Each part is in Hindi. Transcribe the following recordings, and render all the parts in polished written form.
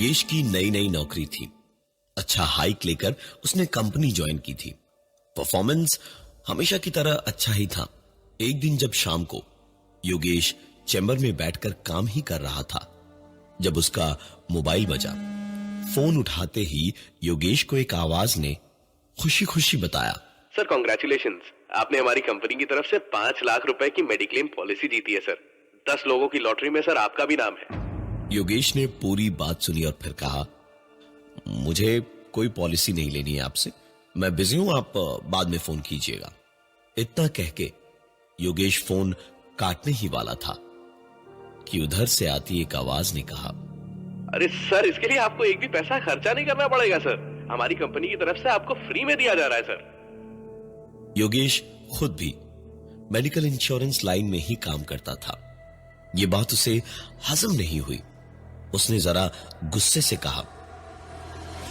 योगेश की नई नई नौकरी थी। अच्छा हाइक लेकर उसने कंपनी ज्वाइन की थी। परफॉर्मेंस हमेशा की तरह अच्छा ही था। एक दिन जब शाम को योगेश चैम्बर में बैठकर काम ही कर रहा था, जब उसका मोबाइल बजा। फोन उठाते ही योगेश को एक आवाज ने खुशी खुशी बताया, सर कॉन्ग्रेचुलेशंस, आपने हमारी कंपनी की तरफ से 5 लाख रुपए की मेडिक्लेम पॉलिसी जीती है सर। 10 लोगों की लॉटरी में सर आपका भी नाम है। योगेश ने पूरी बात सुनी और फिर कहा, मुझे कोई पॉलिसी नहीं लेनी है आपसे, मैं बिजी हूं, आप बाद में फोन कीजिएगा। इतना कह के योगेश फोन काटने ही वाला था कि उधर से आती एक आवाज ने कहा, अरे सर, इसके लिए आपको एक भी पैसा खर्चा नहीं करना पड़ेगा सर, हमारी कंपनी की तरफ से आपको फ्री में दिया जा रहा है सर। योगेश खुद भी मेडिकल इंश्योरेंस लाइन में ही काम करता था। यह बात उसे हजम नहीं हुई। उसने जरा गुस्से से कहा,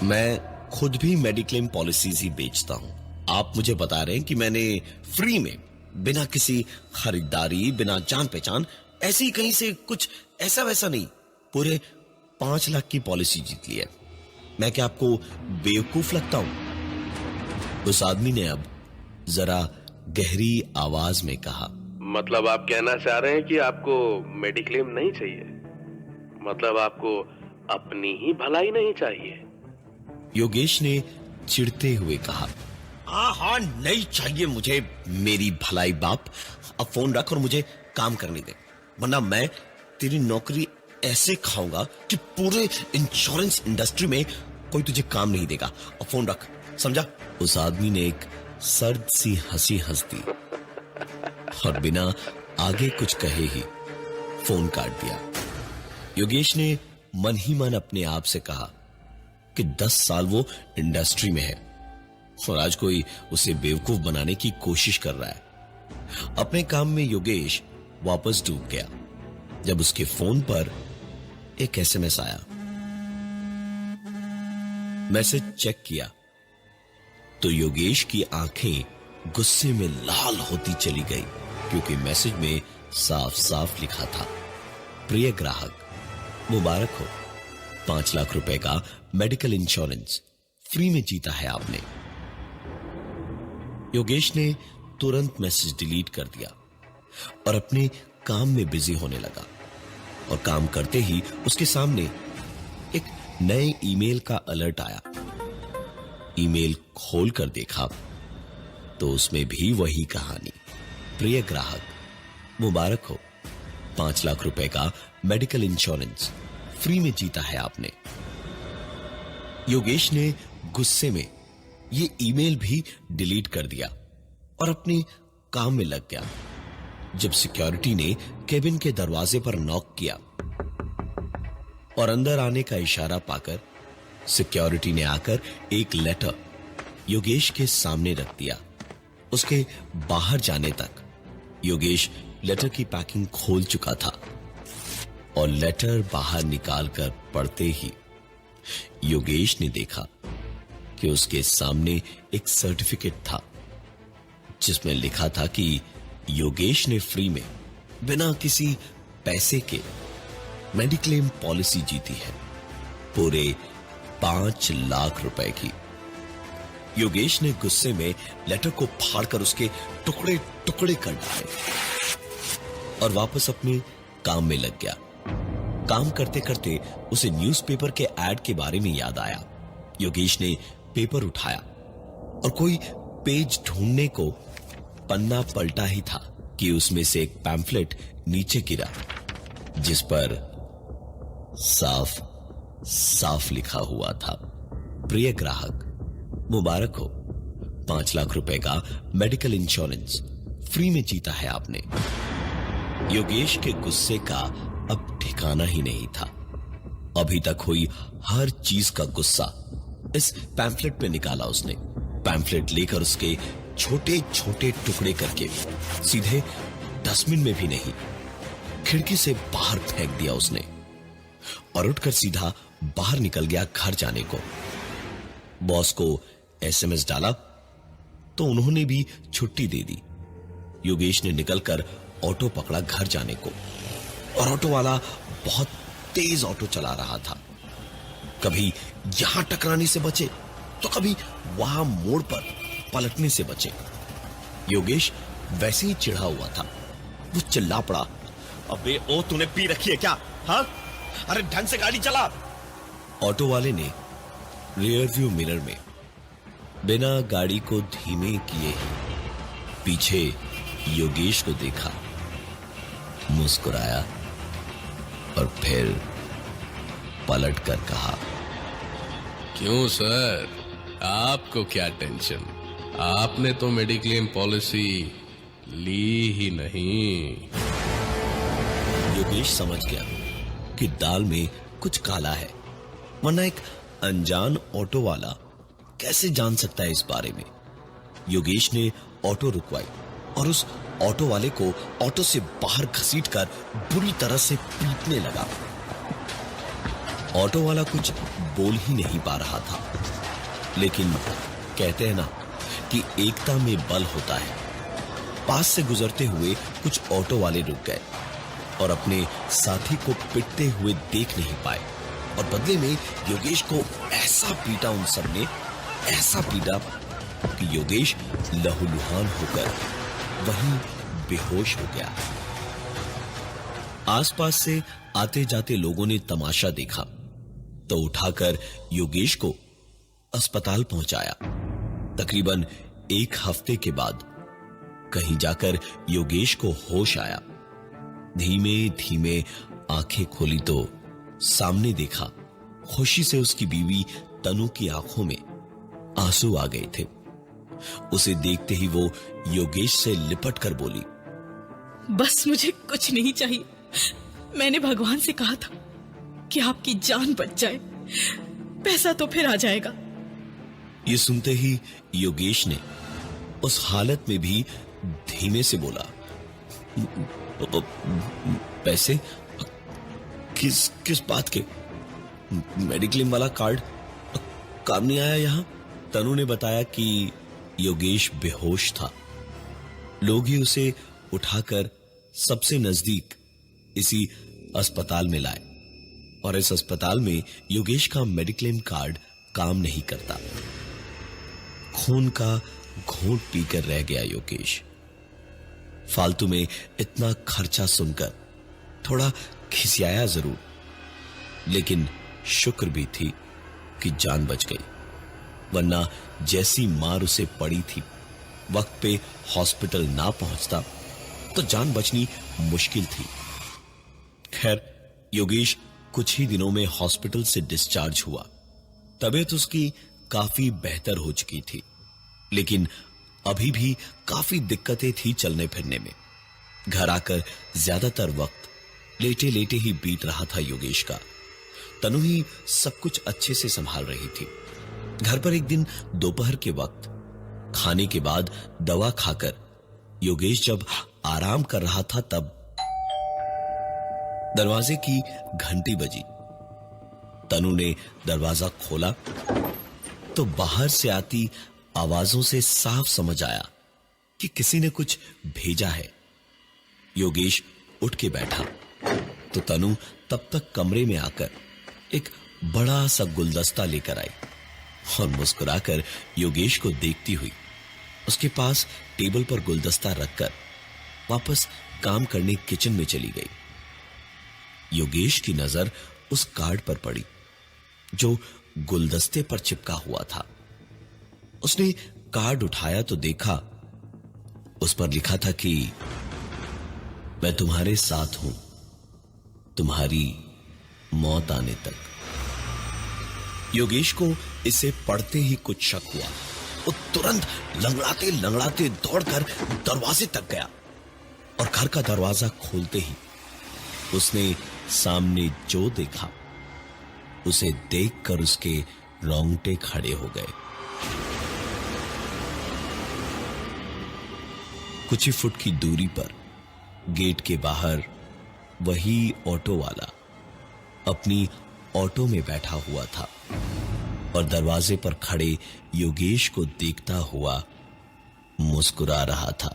मैं खुद भी मेडिक्लेम पॉलिसीज ही बेचता हूं। आप मुझे बता रहे हैं कि मैंने फ्री में, बिना किसी खरीदारी, बिना जान पहचान, ऐसे ही कहीं से कुछ ऐसा वैसा नहीं, पूरे 5 लाख की पॉलिसी जीत ली है। मैं क्या आपको बेवकूफ लगता हूं? उस आदमी ने अब जरा गहरी आवाज में कहा, मतलब आप कहना चाह रहे हैं कि आपको मेडिक्लेम नहीं चाहिए, मतलब आपको अपनी ही भलाई नहीं चाहिए। योगेश ने चिढ़ते हुए कहा, हाँ नहीं चाहिए मुझे मेरी भलाई बाप, अब फोन रख और मुझे काम करने दे, वरना मैं तेरी नौकरी ऐसे खाऊंगा कि पूरे इंश्योरेंस इंडस्ट्री में कोई तुझे काम नहीं देगा। और फोन रख, समझा? उस आदमी ने एक सर्द सी हंसी हंस दी और बिना आगे कुछ कहे ही फोन काट दिया। योगेश ने मन ही मन अपने आप से कहा कि 10 साल वो इंडस्ट्री में है और आज कोई उसे बेवकूफ बनाने की कोशिश कर रहा है। अपने काम में योगेश वापस डूब गया जब उसके फोन पर एक एसएमएस आया। मैसेज चेक किया तो योगेश की आंखें गुस्से में लाल होती चली गई, क्योंकि मैसेज में साफ साफ लिखा था, प्रिय ग्राहक, मुबारक हो, 5 लाख रुपए का मेडिकल इंश्योरेंस फ्री में जीता है आपने। योगेश ने तुरंत मैसेज डिलीट कर दिया और अपने काम में बिजी होने लगा। और काम करते ही उसके सामने एक नए ईमेल का अलर्ट आया। ईमेल खोलकर देखा तो उसमें भी वही कहानी, प्रिय ग्राहक, मुबारक हो, 5 लाख रुपए का मेडिकल इंश्योरेंस फ्री में जीता है आपने। योगेश ने गुस्से में ये ईमेल भी डिलीट कर दिया और अपने काम में लग गया जब सिक्योरिटी ने केबिन के दरवाजे पर नॉक किया और अंदर आने का इशारा पाकर सिक्योरिटी ने आकर एक लेटर योगेश के सामने रख दिया। उसके बाहर जाने तक योगेश लेटर की पैकिंग खोल चुका था और लेटर बाहर निकालकर पढ़ते ही योगेश ने देखा कि उसके सामने एक सर्टिफिकेट था जिसमें लिखा था कि योगेश ने फ्री में, बिना किसी पैसे के, मेडिक्लेम पॉलिसी जीती है, पूरे 5 लाख रुपए की। योगेश ने गुस्से में लेटर को फाड़कर उसके टुकड़े टुकड़े कर डाले और वापस अपने काम में लग गया। काम करते करते उसे न्यूज़पेपर के ऐड के बारे में याद आया। योगेश ने पेपर उठाया और कोई पेज ढूंढने को पन्ना पलटा ही था कि उसमें से एक पैम्फलेट नीचे गिरा जिस पर साफ साफ लिखा हुआ था, प्रिय ग्राहक, मुबारक हो, 5 लाख रुपए का मेडिकल इंश्योरेंस फ्री में जीता है आपने। योगेश के गुस्से का अब ठिकाना ही नहीं था। अभी तक हुई हर चीज का गुस्सा इस पैम्फलेट पे निकाला उसने। पैम्फलेट लेकर उसके छोटे छोटे टुकड़े करके सीधे डस्टबिन में भी नहीं, खिड़की से बाहर फेंक दिया उसने और उठकर सीधा बाहर निकल गया घर जाने को। बॉस को एसएमएस डाला तो उन्होंने भी छुट्टी दे दी। योगेश ने निकलकर ऑटो पकड़ा घर जाने को और ऑटो वाला बहुत तेज ऑटो चला रहा था। कभी यहां टकराने से बचे तो कभी वहां मोड़ पर पलटने से बचे। योगेश वैसे ही चिढ़ा हुआ था। वो चिल्ला पड़ा, अबे ओ तूने पी रखी है क्या? हाँ, अरे ढंग से गाड़ी चला। ऑटो वाले ने रियर व्यू मिरर में बिना गाड़ी को धीमे किए पीछे योगेश को देखा, मुस्कुराया और फिर पलट कर कहा, क्यों सर, आपको क्या टेंशन? आपने तो मेडिक्लेम पॉलिसी ली ही नहीं। योगेश समझ गया कि दाल में कुछ काला है, वरना एक अनजान ऑटो वाला कैसे जान सकता है इस बारे में। योगेश ने ऑटो रुकवाई और उस ऑटो वाले को ऑटो से बाहर घसीटकर बुरी तरह से पीटने लगा। ऑटो वाला कुछ बोल ही नहीं पा रहा था, लेकिन कहते हैं ना कि एकता में बल होता है। पास से गुजरते हुए कुछ ऑटो वाले रुक गए और अपने साथी को पिटते हुए देख नहीं पाए, और बदले में योगेश को ऐसा पीटा उन सब ने, ऐसा पीटा कि योगेश लहूलुहान होकर वहीं बेहोश हो गया। आसपास से आते जाते लोगों ने तमाशा देखा तो उठाकर योगेश को अस्पताल पहुंचाया। तकरीबन 1 हफ्ते के बाद कहीं जाकर योगेश को होश आया। धीमे धीमे आंखें खोली तो सामने देखा, खुशी से उसकी बीवी तनु की आंखों में आंसू आ गए थे। उसे देखते ही वो योगेश से लिपट कर बोली, बस मुझे कुछ नहीं चाहिए। मैंने भगवान से कहा था कि आपकी जान बच जाए, पैसा तो फिर आ जाएगा। ये सुनते ही योगेश ने उस हालत में भी धीमे से बोला, पैसे? किस बात के? मेडिक्लेम वाला कार्ड काम नहीं आया यहां? तनु ने बताया कि योगेश बेहोश था। लोग ही उसे उठाकर सबसे नजदीक इसी अस्पताल में लाए, और इस अस्पताल में योगेश का मेडिक्लेम कार्ड काम नहीं करता। खून का घूंट पीकर रह गया योगेश। फालतू में इतना खर्चा सुनकर थोड़ा खिसियाया जरूर, लेकिन शुक्र भी थी कि जान बच गई, वरना जैसी मार उसे पड़ी थी, वक्त पे हॉस्पिटल ना पहुंचता तो जान बचनी मुश्किल थी। खैर, योगेश कुछ ही दिनों में हॉस्पिटल से डिस्चार्ज हुआ। तबीयत उसकी काफी बेहतर हो चुकी थी, लेकिन अभी भी काफी दिक्कतें थी चलने फिरने में। घर आकर ज्यादातर वक्त लेटे लेटे ही बीत रहा था योगेश का। तनु ही सब कुछ अच्छे से संभाल रही थी। घर पर एक दिन दोपहर के वक्त खाने के बाद दवा खाकर योगेश जब आराम कर रहा था, तब दरवाजे की घंटी बजी। तनु ने दरवाजा खोला तो बाहर से आती आवाजों से साफ समझ आया कि किसी ने कुछ भेजा है। योगेश उठ के बैठा तो तनु तब तक कमरे में आकर एक बड़ा सा गुलदस्ता लेकर आई और मुस्कुराकर योगेश को देखती हुई उसके पास टेबल पर गुलदस्ता रखकर वापस काम करने किचन में चली गई। योगेश की नजर उस कार्ड पर पड़ी जो गुलदस्ते पर चिपका हुआ था। उसने कार्ड उठाया तो देखा उस पर लिखा था कि मैं तुम्हारे साथ हूं, तुम्हारी मौत आने तक। योगेश को इसे पढ़ते ही कुछ शक हुआ। वो तुरंत लंगड़ाते लंगड़ाते दौड़कर दरवाजे तक गया और घर का दरवाजा खोलते ही उसने सामने जो देखा, उसे देखकर उसके रोंगटे खड़े हो गए। कुछ ही फुट की दूरी पर गेट के बाहर वही ऑटो वाला अपनी ऑटो में बैठा हुआ था और दरवाजे पर खड़े योगेश को देखता हुआ मुस्कुरा रहा था।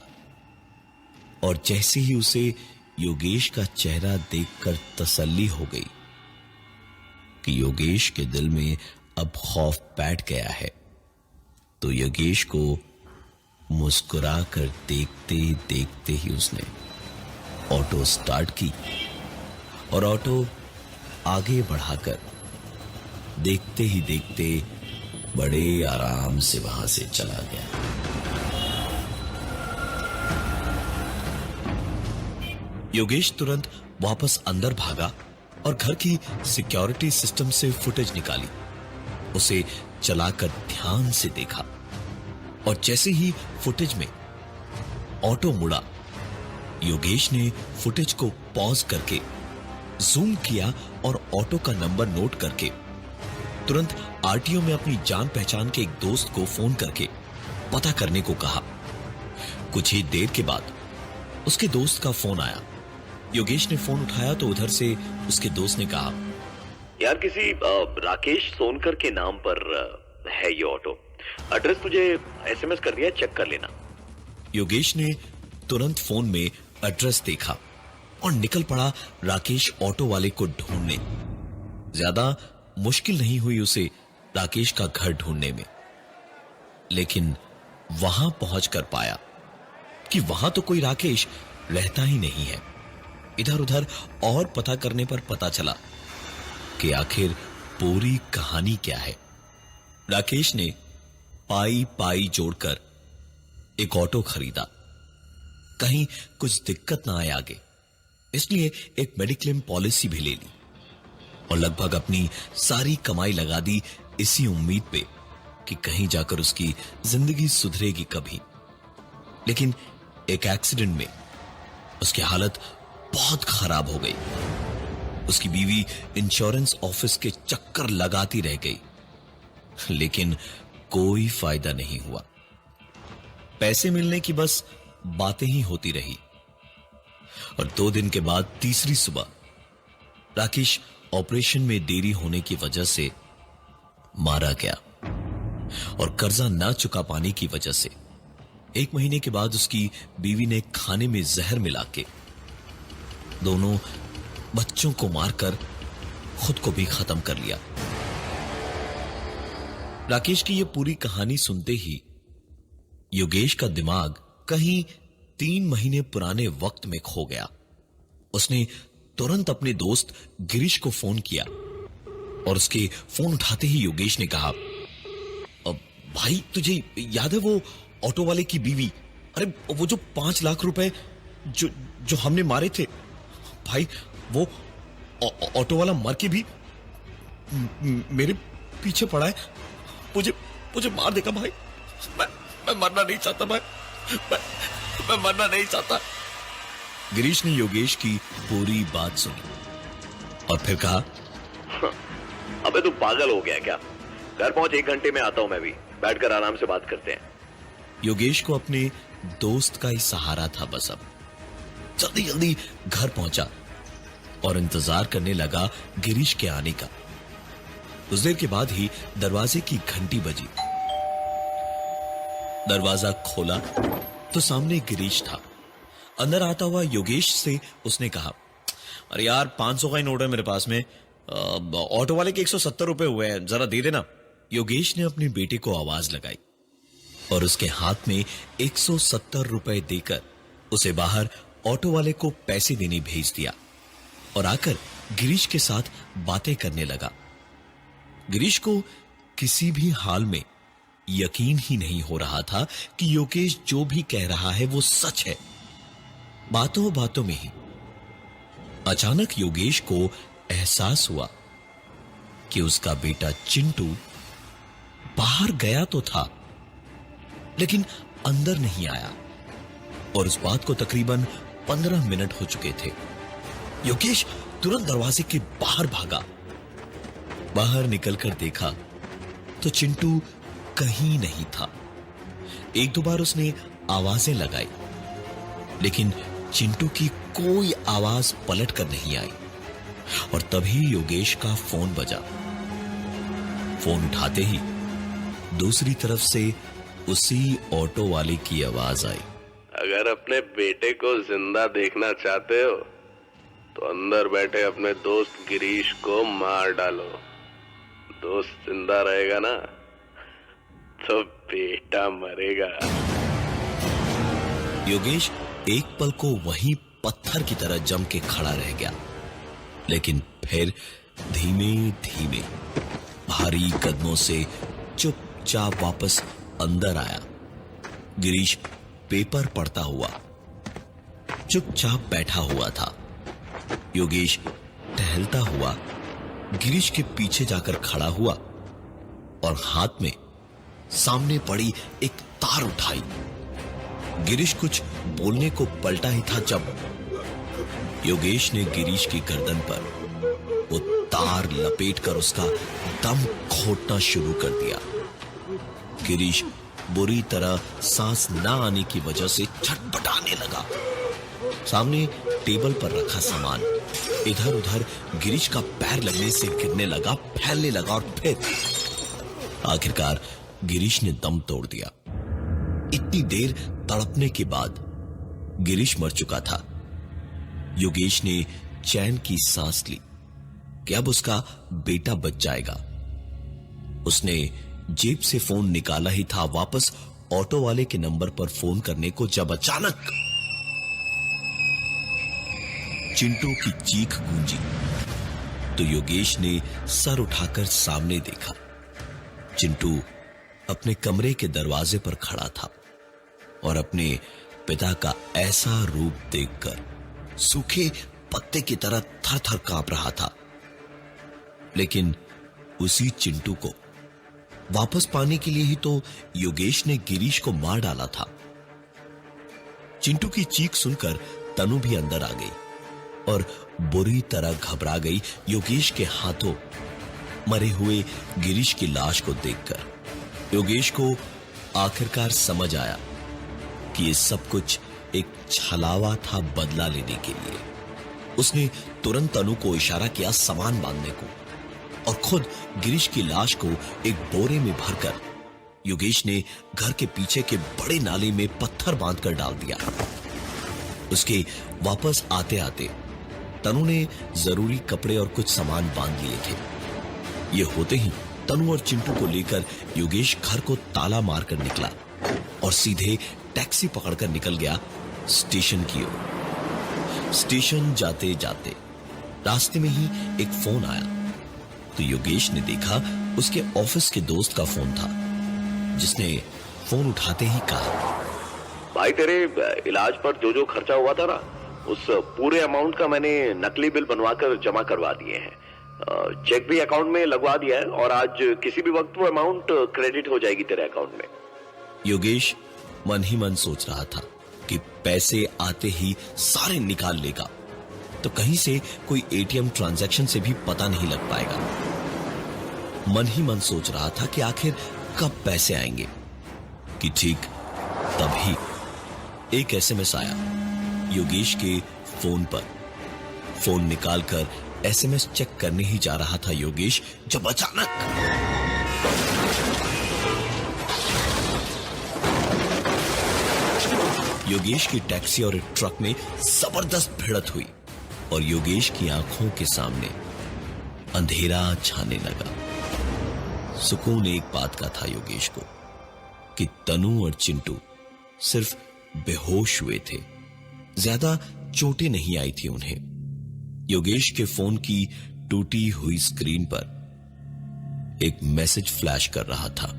और जैसे ही उसे योगेश का चेहरा देखकर तसल्ली हो गई कि योगेश के दिल में अब खौफ बैठ गया है, तो योगेश को मुस्कुरा कर देखते देखते ही उसने ऑटो स्टार्ट की और ऑटो आगे बढ़ाकर देखते ही देखते बड़े आराम से वहां से चला गया। योगेश तुरंत वापस अंदर भागा और घर की सिक्योरिटी सिस्टम से फुटेज निकाली, उसे चलाकर ध्यान से देखा और जैसे ही फुटेज में ऑटो मुड़ा, योगेश ने फुटेज को पॉज करके जूम किया और ऑटो का नंबर नोट करके तुरंत आरटीओ में अपनी जान पहचान के एक दोस्त को फोन करके पता करने को कहा। कुछ ही देर के बाद उसके दोस्त का फोन आया। योगेश ने फोन उठाया तो उधर से उसके दोस्त ने कहा, यार किसी राकेश सोनकर के नाम पर है ये ऑटो, एड्रेस तुझे एसएमएस कर दिया, चेक कर लेना। योगेश ने तुरंत फोन में एड्रेस देखा और निकल पड़ा राकेश ऑटो वाले को ढूंढने। ज्यादा मुश्किल नहीं हुई उसे राकेश का घर ढूंढने में, लेकिन वहां पहुंचकर पाया कि वहां तो कोई राकेश रहता ही नहीं है। इधर उधर और पता करने पर पता चला कि आखिर पूरी कहानी क्या है। राकेश ने पाई पाई जोड़कर एक ऑटो खरीदा, कहीं कुछ दिक्कत ना आए आगे, इसलिए एक मेडिक्लेम पॉलिसी भी ले ली और लगभग अपनी सारी कमाई लगा दी इसी उम्मीद पे कि कहीं जाकर उसकी जिंदगी सुधरेगी कभी। लेकिन एक एक्सीडेंट में उसकी हालत बहुत खराब हो गई। उसकी बीवी इंश्योरेंस ऑफिस के चक्कर लगाती रह गई, लेकिन कोई फायदा नहीं हुआ। पैसे मिलने की बस बातें ही होती रही और 2 दिन के बाद तीसरी सुबह राकेश ऑपरेशन में देरी होने की वजह से मारा गया और कर्जा ना चुका पाने की वजह से 1 महीने के बाद उसकी बीवी ने खाने में जहर मिला के दोनों बच्चों को मारकर खुद को भी खत्म कर लिया। राकेश की यह पूरी कहानी सुनते ही योगेश का दिमाग कहीं 3 महीने पुराने वक्त में खो गया। उसने तुरंत अपने दोस्त गिरीश को फोन किया और उसके फोन उठाते ही योगेश ने कहा, भाई तुझे याद है वो ऑटो वाले की बीवी, अरे वो जो 5 लाख रुपए जो हमने मारे थे, भाई वो ऑटो वाला मर के भी मेरे पीछे पड़ा है, मुझे मार देगा भाई। मैं मरना नहीं चाहता भाई, मैं मरना नहीं चाहता। गिरीश ने योगेश की पूरी बात सुनी और फिर कहा, अबे तू पागल हो गया क्या? घर पहुंच, 1 घंटे में आता हूं, मैं भी बैठकर आराम से बात करते हैं। योगेश को अपने दोस्त का ही सहारा था बस। अब जल्दी जल्दी घर पहुंचा और इंतजार करने लगा गिरीश के आने का। कुछ देर के बाद ही दरवाजे की घंटी बजी। दरवाजा खोला तो सामने गिरीश था। अंदर आता हुआ योगेश से उसने कहा, अरे यार 500 का ही नोट है मेरे पास में, ऑटो वाले के 170 रुपए हुए हैं, जरा दे देना। योगेश ने अपने बेटे को आवाज लगाई और उसके हाथ में 170 रुपए देकर उसे बाहर ऑटो वाले को पैसे देने भेज दिया और आकर गिरीश के साथ बातें करने लगा। गिरीश को किसी भी हाल में यकीन ही नहीं हो रहा था कि योगेश जो भी कह रहा है वो सच है। बातों बातों में ही अचानक योगेश को एहसास हुआ कि उसका बेटा चिंटू बाहर गया तो था, लेकिन अंदर नहीं आया और उस बात को तकरीबन 15 मिनट हो चुके थे। योगेश तुरंत दरवाजे के बाहर भागा। बाहर निकलकर देखा तो चिंटू कहीं नहीं था। 1-2 बार उसने आवाजें लगाई, लेकिन चिंटू की कोई आवाज पलट कर नहीं आई और तभी योगेश का फोन बजा। फोन उठाते ही दूसरी तरफ से उसी ऑटो वाले की आवाज आई, अगर अपने बेटे को जिंदा देखना चाहते हो तो अंदर बैठे अपने दोस्त गिरीश को मार डालो। दोस्त जिंदा रहेगा ना तो बेटा मरेगा। योगेश एक पल को वहीं पत्थर की तरह जम के खड़ा रह गया, लेकिन फिर धीमे धीमे भारी कदमों से चुपचाप वापस अंदर आया। गिरीश पेपर पढ़ता हुआ चुपचाप बैठा हुआ था। योगेश टहलता हुआ गिरीश के पीछे जाकर खड़ा हुआ और हाथ में सामने पड़ी एक तार उठाई। गिरीश कुछ बोलने को पलटा ही था जब योगेश ने गिरीश की गर्दन पर वो तार लपेटकर उसका दम घोटना शुरू कर दिया। गिरीश बुरी तरह सांस ना आने की वजह से छटपटाने लगा। सामने टेबल पर रखा सामान इधर उधर गिरीश का पैर लगने से गिरने लगा, फैलने लगा और फिर आखिरकार गिरीश ने दम तोड़ दिया। इतनी देर तड़पने के बाद गिरीश मर चुका था। योगेश ने चैन की सांस ली कि अब उसका बेटा बच जाएगा। उसने जेब से फोन निकाला ही था वापस ऑटो वाले के नंबर पर फोन करने को, जब अचानक चिंटू की चीख गूंजी तो योगेश ने सर उठाकर सामने देखा। चिंटू अपने कमरे के दरवाजे पर खड़ा था और अपने पिता का ऐसा रूप देखकर सूखे पत्ते की तरह थर थर कांप रहा था। लेकिन उसी चिंटू को वापस पाने के लिए ही तो योगेश ने गिरीश को मार डाला था। चिंटू की चीख सुनकर तनु भी अंदर आ गई और बुरी तरह घबरा गई योगेश के हाथों मरे हुए गिरीश की लाश को देखकर। योगेश को आखिरकार समझ आया कि ये सब कुछ एक छलावा था बदला लेने के लिए। उसने तुरंत तनु को इशारा किया सामान बांधने को और खुद गिरीश की लाश को एक बोरे में भरकर योगेश ने घर के पीछे के बड़े नाले में पत्थर बांधकर डाल दिया। उसके वापस आते आते तनु ने जरूरी कपड़े और कुछ सामान बांध लिए थे। ये होते ही तनु और चिंटू को लेकर योगेश घर को ताला मारकर निकला और सीधे टैक्सी पकड़कर निकल गया स्टेशन की ओर। स्टेशन जाते जाते रास्ते में ही एक फोन आया तो योगेश ने देखा उसके ऑफिस के दोस्त का फोन था, जिसने फोन उठाते ही कहा, भाई तेरे इलाज पर जो जो खर्चा हुआ था ना, उस पूरे अमाउंट का मैंने नकली बिल बनवाकर जमा करवा दिए हैं। चेक भी अकाउंट में लगवा दिया है और आज किसी भी वक्त वो अमाउंट क्रेडिट हो जाएगी तेरे अकाउंट में। योगेश मन ही मन सोच रहा था कि पैसे आते ही सारे निकाल लेगा तो कहीं से कोई एटीएम ट्रांजैक्शन से भी पता नहीं लग पाएगा। मन ही मन सोच रहा था कि आखिर कब पैसे आएंगे कि ठीक तभी एक एसएमएस आया योगेश के फोन पर। फोन निकालकर एसएमएस चेक करने ही जा रहा था योगेश, जब अचानक योगेश की टैक्सी और एक ट्रक में जबरदस्त भिड़ंत हुई और योगेश की आंखों के सामने अंधेरा छाने लगा। सुकून एक बात का था योगेश को कि तनु और चिंटू सिर्फ बेहोश हुए थे, ज्यादा चोटें नहीं आई थी उन्हें। योगेश के फोन की टूटी हुई स्क्रीन पर एक मैसेज फ्लैश कर रहा था,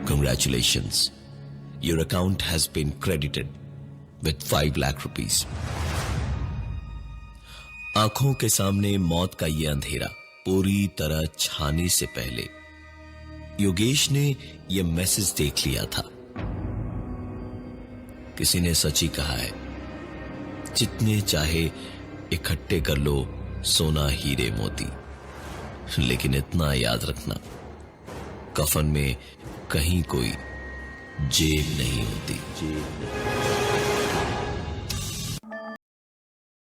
Congratulations, your account has been credited with 5 lakh rupees. आंखों के सामने मौत का यह अंधेरा पूरी तरह छाने से पहले योगेश ने यह मैसेज देख लिया था। किसी ने सच ही कहा है, जितने चाहे इकट्ठे कर लो सोना हीरे मोती, लेकिन इतना याद रखना, कफन में कहीं कोई जेब नहीं होती।